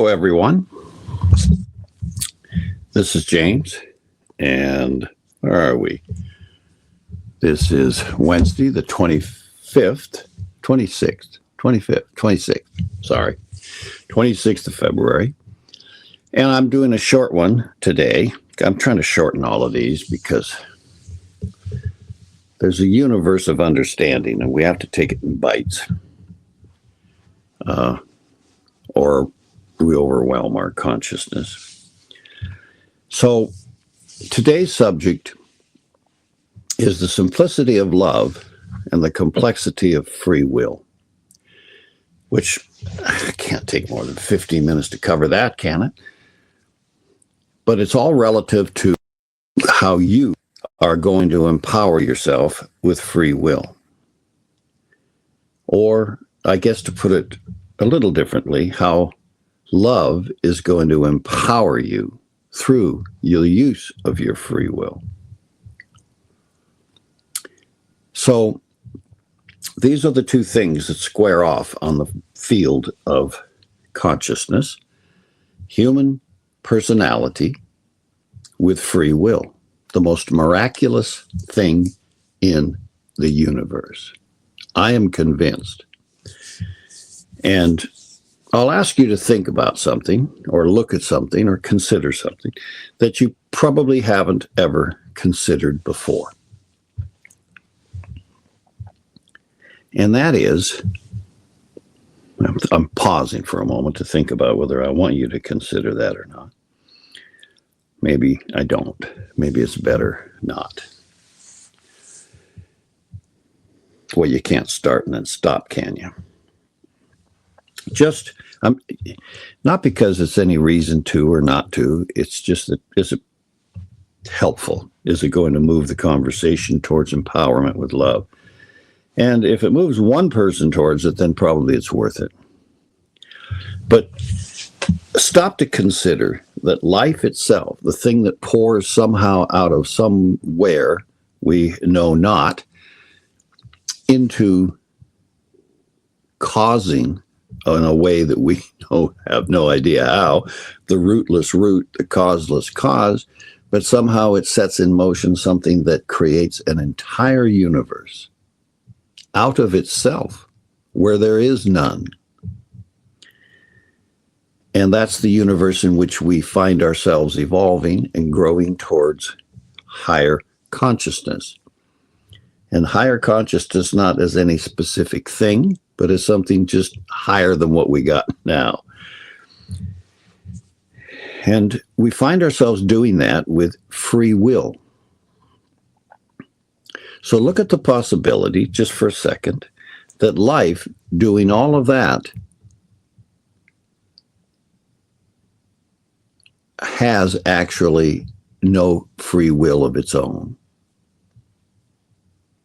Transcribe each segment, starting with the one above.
everyone. This is James, and where are we? This is Wednesday, the 26th of February. And I'm doing a short one today. I'm trying to shorten all of these because there's a universe of understanding, and we have to take it in bites. Or we overwhelm our consciousness. So today's subject is the simplicity of love and the complexity of free will, which I can't take more than 15 minutes to cover that, can it? But it's all relative to how you are going to empower yourself with free will. Or, I guess to put it a little differently, how love is going to empower you through your use of your free will. So these are the two things that square off on the field of consciousness: human personality with free will, the most miraculous thing in the universe. I am convinced. And I'll ask you to think about something, or look at something, or consider something that you probably haven't ever considered before. And that is, I'm pausing for a moment to think about whether I want you to consider that or not. Maybe I don't. Maybe it's better not. Well, you can't start and then stop, can you? Just, not because it's any reason to or not to. It's just that, is it helpful? Is it going to move the conversation towards empowerment with love? And if it moves one person towards it, then probably it's worth it. But stop to consider that life itself, the thing that pours somehow out of somewhere we know not, into causing, in a way that we have no idea how, the rootless root, the causeless cause, but somehow it sets in motion something that creates an entire universe out of itself where there is none. And that's the universe in which we find ourselves evolving and growing towards higher consciousness. And higher consciousness not as any specific thing, but as something just higher than what we got now. And we find ourselves doing that with free will. So look at the possibility, just for a second, that life doing all of that has actually no free will of its own,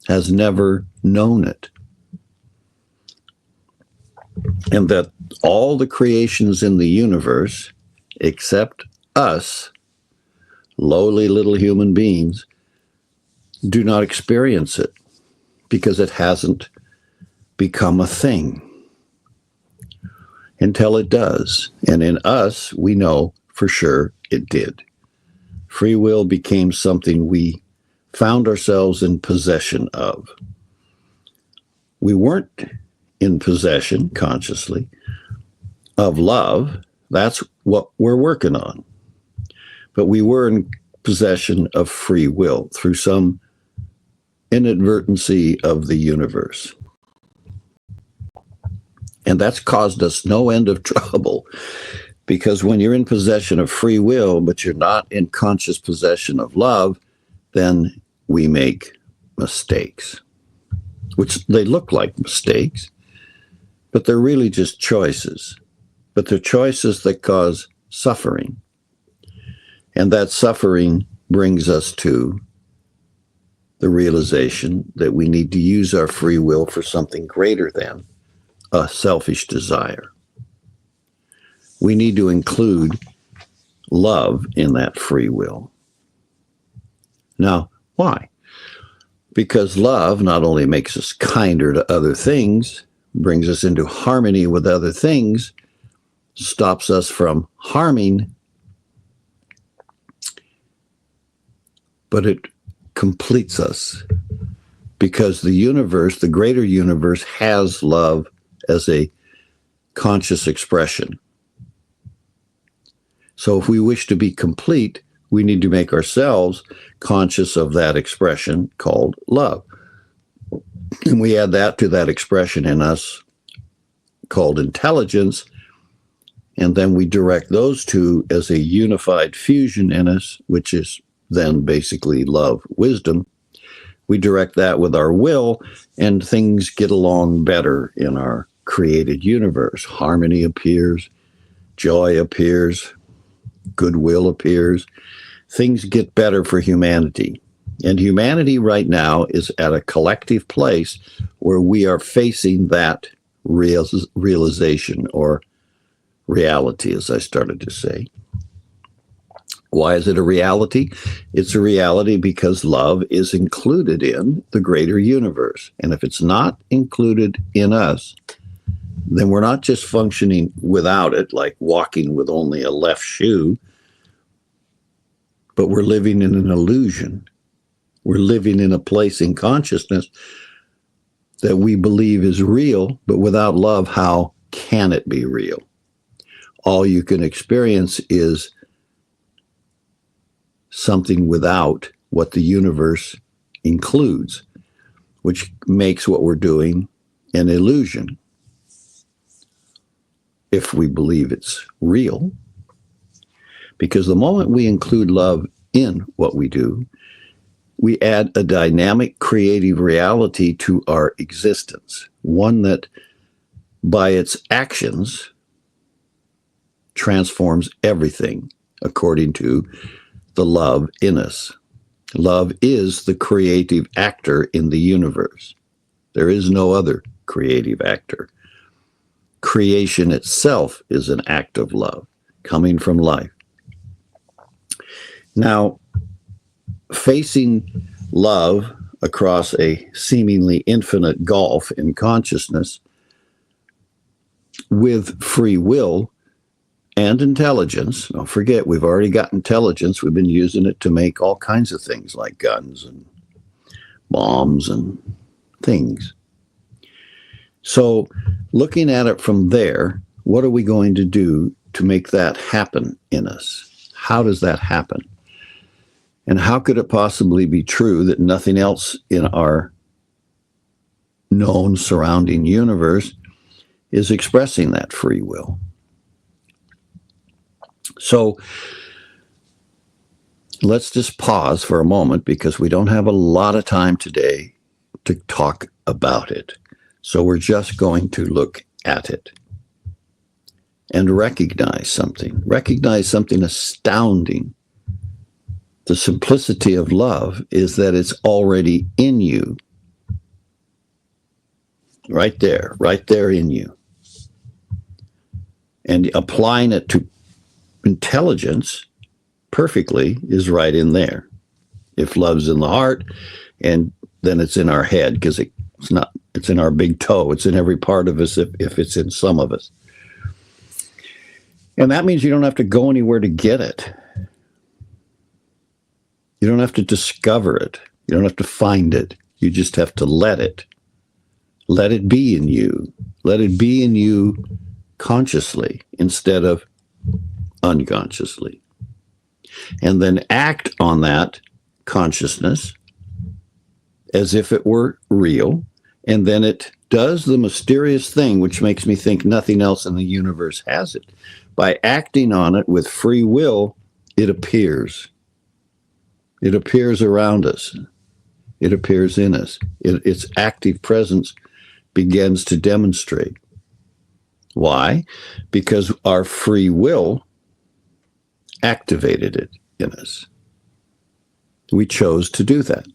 has never known it. And that all the creations in the universe, except us, lowly little human beings, do not experience it because it hasn't become a thing until it does. And in us, we know for sure it did. Free will became something we found ourselves in possession of. We weren't in possession, consciously, of love. That's what we're working on. But we were in possession of free will through some inadvertency of the universe. And that's caused us no end of trouble, because when you're in possession of free will, but you're not in conscious possession of love, then we make mistakes, which they look like mistakes, but they're really just choices. But they're choices that cause suffering. And that suffering brings us to the realization that we need to use our free will for something greater than a selfish desire. We need to include love in that free will. Now, why? Because love not only makes us kinder to other things, brings us into harmony with other things, stops us from harming, but it completes us, because the universe, the greater universe, has love as a conscious expression. So if we wish to be complete, we need to make ourselves conscious of that expression called love. And we add that to that expression in us called intelligence, and then we direct those two as a unified fusion in us, which is then basically love, wisdom. We direct that with our will, and things get along better in our created universe. Harmony appears, joy appears, goodwill appears. Things get better for humanity. And humanity right now is at a collective place where we are facing that realization, or reality, as I started to say. Why is it a reality? It's a reality because love is included in the greater universe. And if it's not included in us, then we're not just functioning without it, like walking with only a left shoe, but we're living in an illusion. We're living in a place in consciousness that we believe is real, but without love, how can it be real? All you can experience is something without what the universe includes, which makes what we're doing an illusion, if we believe it's real. Because the moment we include love in what we do, we add a dynamic, creative reality to our existence, one that, by its actions, transforms everything according to the love in us. Love is the creative actor in the universe. There is no other creative actor. Creation itself is an act of love coming from life. Now, facing love across a seemingly infinite gulf in consciousness with free will and intelligence. Don't forget, we've already got intelligence. We've been using it to make all kinds of things like guns and bombs and things. So looking at it from there, what are we going to do to make that happen in us? How does that happen? And how could it possibly be true that nothing else in our known surrounding universe is expressing that free will? So let's just pause for a moment, because we don't have a lot of time today to talk about it. So we're just going to look at it and recognize something astounding. The simplicity of love is that it's already in you. Right there in you. And applying it to intelligence perfectly is right in there. If love's in the heart, and then it's in our head, because it's in our big toe. It's in every part of us if it's in some of us. And that means you don't have to go anywhere to get it. You don't have to discover it. You don't have to find it. You just have to let it. Let it be in you. Let it be in you consciously instead of unconsciously. And then act on that consciousness as if it were real. And then it does the mysterious thing, which makes me think nothing else in the universe has it. By acting on it with free will, it appears. It appears around us. It appears in us. Its active presence begins to demonstrate. Why? Because our free will activated it in us. We chose to do that.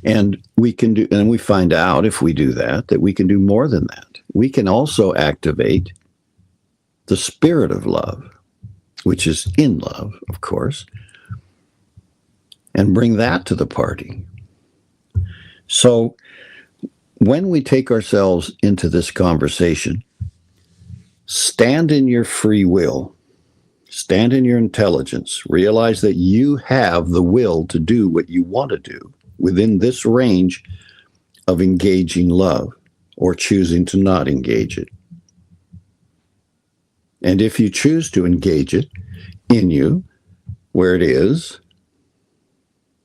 And we can do, and we find out if we do that we can do more than that. We can also activate the spirit of love, which is in love, of course, and bring that to the party. So when we take ourselves into this conversation, Stand in your free will. Stand in your intelligence. Realize that you have the will to do what you want to do within this range of engaging love or choosing to not engage it. And if you choose to engage it in you, where it is,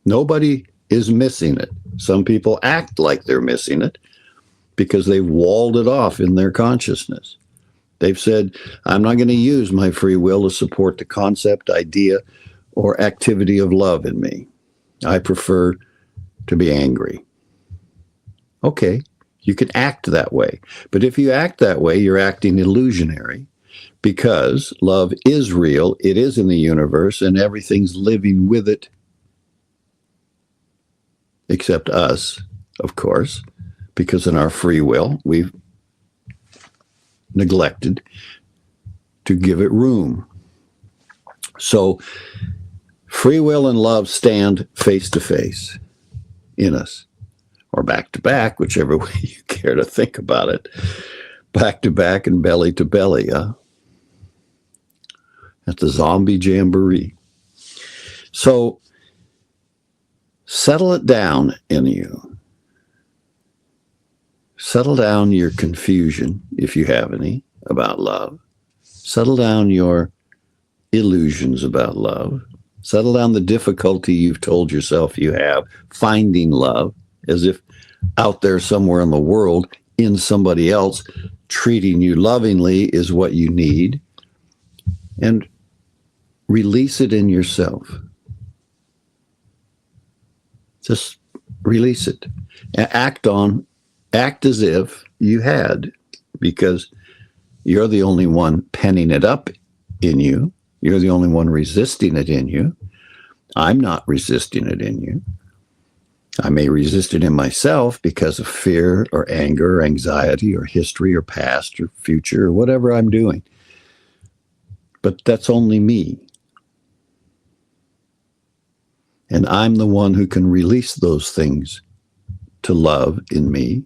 nobody is missing it. Some people act like they're missing it because they've walled it off in their consciousness. They've said, I'm not going to use my free will to support the concept, idea, or activity of love in me. I prefer to be angry. Okay, you can act that way. But if you act that way, you're acting illusionary because love is real, it is in the universe, and everything's living with it, except us, of course, because in our free will, we've neglected to give it room. So free will and love stand face to face in us, or back to back, whichever way you care to think about it. Back to back and belly to belly, at the zombie jamboree. So settle it down in you. Settle down your confusion, if you have any, about love. Settle down your illusions about love. Settle down the difficulty you've told yourself you have finding love, as if out there somewhere in the world, in somebody else, treating you lovingly is what you need. And release it in yourself. Just release it. Act as if you had, because you're the only one penning it up in you. You're the only one resisting it in you. I'm not resisting it in you. I may resist it in myself because of fear or anger or anxiety or history or past or future or whatever I'm doing. But that's only me. And I'm the one who can release those things to love in me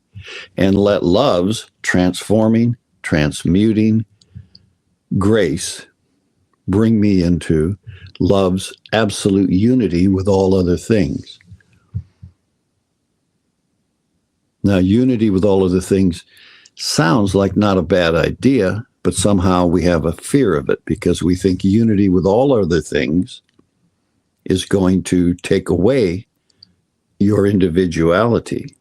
and let love's transforming, transmuting grace bring me into love's absolute unity with all other things. Now, unity with all other things sounds like not a bad idea, but somehow we have a fear of it because we think unity with all other things is going to take away your individuality,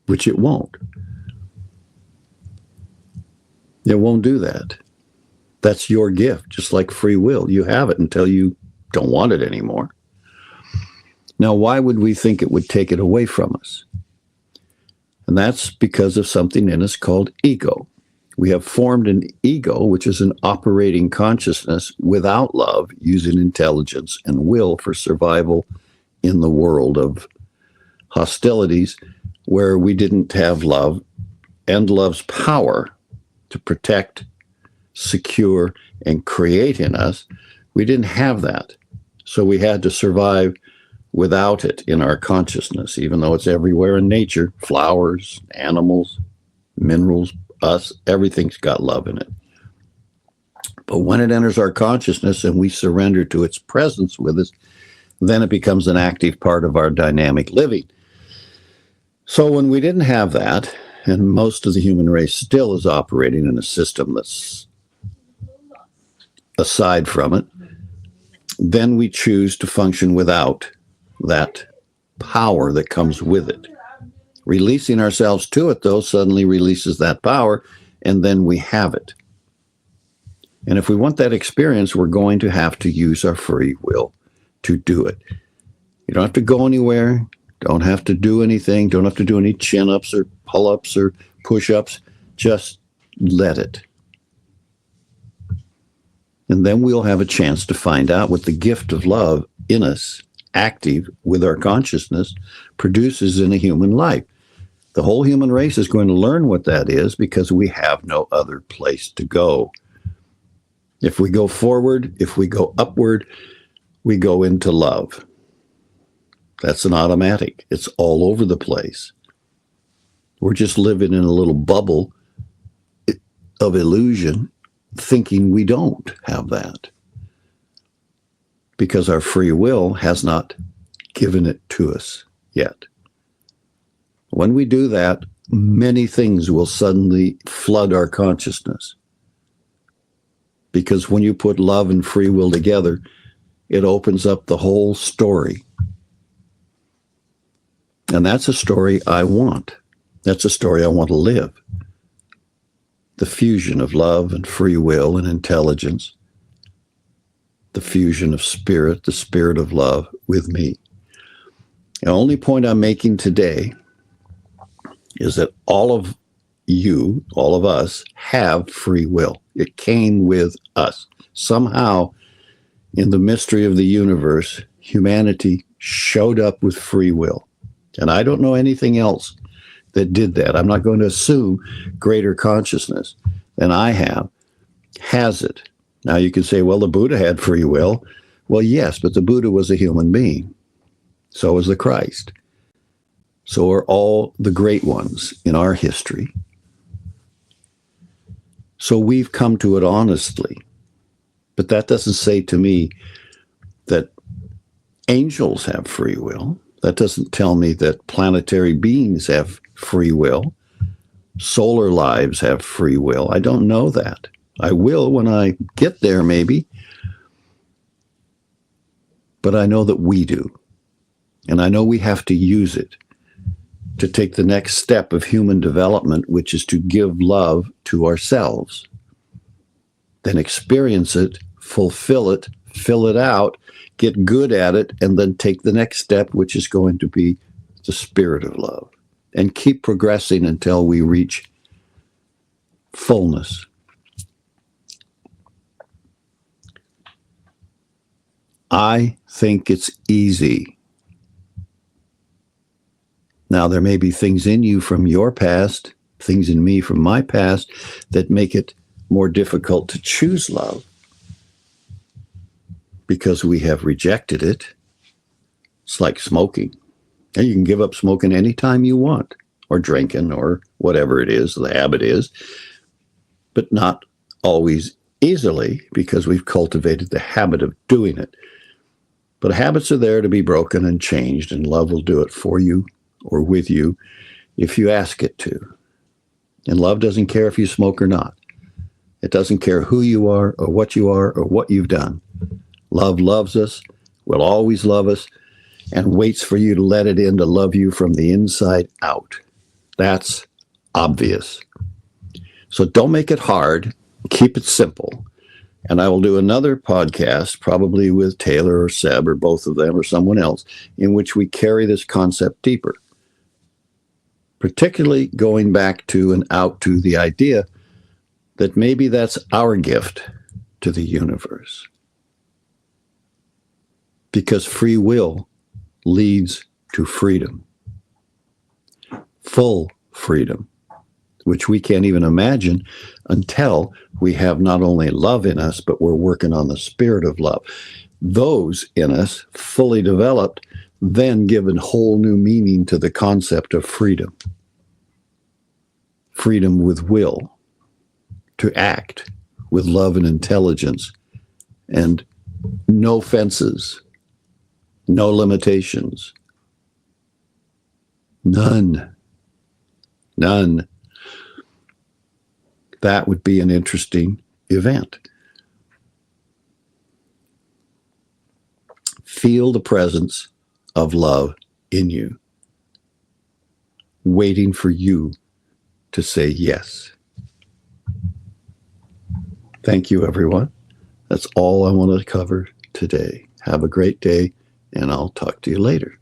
which it won't. It won't do that. That's your gift, just like free will. You have it until you don't want it anymore. Now, why would we think it would take it away from us? And that's because of something in us called ego. We have formed an ego, which is an operating consciousness without love, using intelligence and will for survival in the world of hostilities where we didn't have love and love's power to protect, secure, and create in us. We didn't have that. So we had to survive without it in our consciousness, even though it's everywhere in nature, flowers, animals, minerals, us, everything's got love in it. But when it enters our consciousness and we surrender to its presence with us, then it becomes an active part of our dynamic living. So when we didn't have that, and most of the human race still is operating in a system that's aside from it, then we choose to function without that power that comes with it. Releasing ourselves to it, though, suddenly releases that power, and then we have it. And if we want that experience, we're going to have to use our free will to do it. You don't have to go anywhere, don't have to do anything, don't have to do any chin-ups or pull-ups or push-ups. Just let it. And then we'll have a chance to find out what the gift of love in us, active with our consciousness, produces in a human life. The whole human race is going to learn what that is because we have no other place to go. If we go forward, if we go upward, we go into love. That's an automatic. It's all over the place. We're just living in a little bubble of illusion, thinking we don't have that, because our free will has not given it to us yet. When we do that, many things will suddenly flood our consciousness. Because when you put love and free will together, it opens up the whole story. And that's a story I want. That's a story I want to live. The fusion of love and free will and intelligence. The fusion of spirit, the spirit of love with me. The only point I'm making today is that all of you, all of us, have free will. It came with us. Somehow, in the mystery of the universe, humanity showed up with free will. And I don't know anything else that did that. I'm not going to assume greater consciousness than I have has it. Now you can say, well, the Buddha had free will. Well, yes, but the Buddha was a human being. So was the Christ. So are all the great ones in our history. So we've come to it honestly. But that doesn't say to me that angels have free will. That doesn't tell me that planetary beings have free will. Solar lives have free will. I don't know that. I will when I get there, maybe. But I know that we do. And I know we have to use it to take the next step of human development, which is to give love to ourselves. Then experience it, fulfill it, fill it out, get good at it, and then take the next step, which is going to be the spirit of love. And keep progressing until we reach fullness. I think it's easy. Now, there may be things in you from your past, things in me from my past, that make it more difficult to choose love because we have rejected it. It's like smoking. And you can give up smoking anytime you want, or drinking, or whatever it is, the habit is, but not always easily because we've cultivated the habit of doing it. But habits are there to be broken and changed, and love will do it for you or with you if you ask it to. And love doesn't care if you smoke or not. It doesn't care who you are or what you've done. Love loves us, will always love us, and waits for you to let it in to love you from the inside out. That's obvious. So don't make it hard. Keep it simple. And I will do another podcast, probably with Taylor or Seb or both of them or someone else, in which we carry this concept deeper. Particularly going back to and out to the idea that maybe that's our gift to the universe. Because free will leads to freedom. Full freedom, which we can't even imagine until we have not only love in us, but we're working on the spirit of love. Those in us, fully developed, then give a whole new meaning to the concept of freedom. Freedom with will, to act with love and intelligence, and no fences, no limitations. None. That would be an interesting event. Feel the presence of love in you, waiting for you to say yes. Thank you, everyone. That's all I want to cover today. Have a great day, and I'll talk to you later.